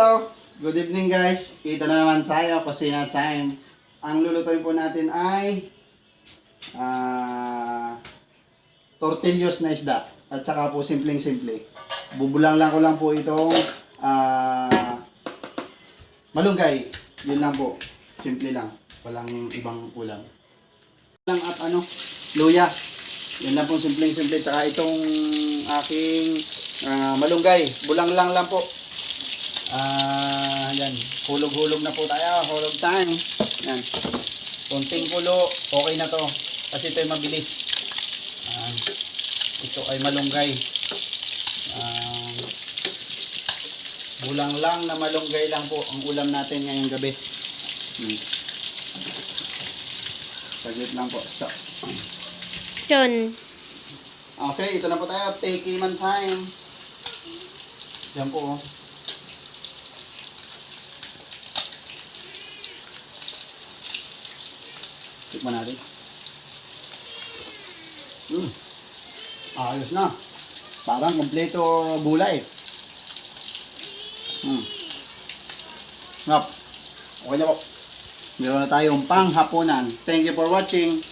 Hello! Good evening guys. Ito na naman tayo, kusina time. Ang lulutuin po natin ay tortillos na isda. At saka po simpleng-simple. Bubulang lang ko lang po itong malunggay. Yun lang po. Simple lang. Walang ibang ulam. Lang at luya. Yun lang po simpleng-simple. Tsaka itong aking malunggay. Bulang lang po. Yan. Hulog-hulog na po tayo. Hulog time. Yan. Konting kulo. Okay na to. Kasi ito ay mabilis. Ito ay malunggay. Bulang lang na malunggay lang po ang ulam natin ngayong gabi. Saglit lang po. Stop. Yun. Okay, ito na po tayo. Take man time. Yan po. Tikman natin. Ayos na. Parang kompleto gulay. Ngap. Okay na po. Meron na tayong panghapunan. Thank you for watching.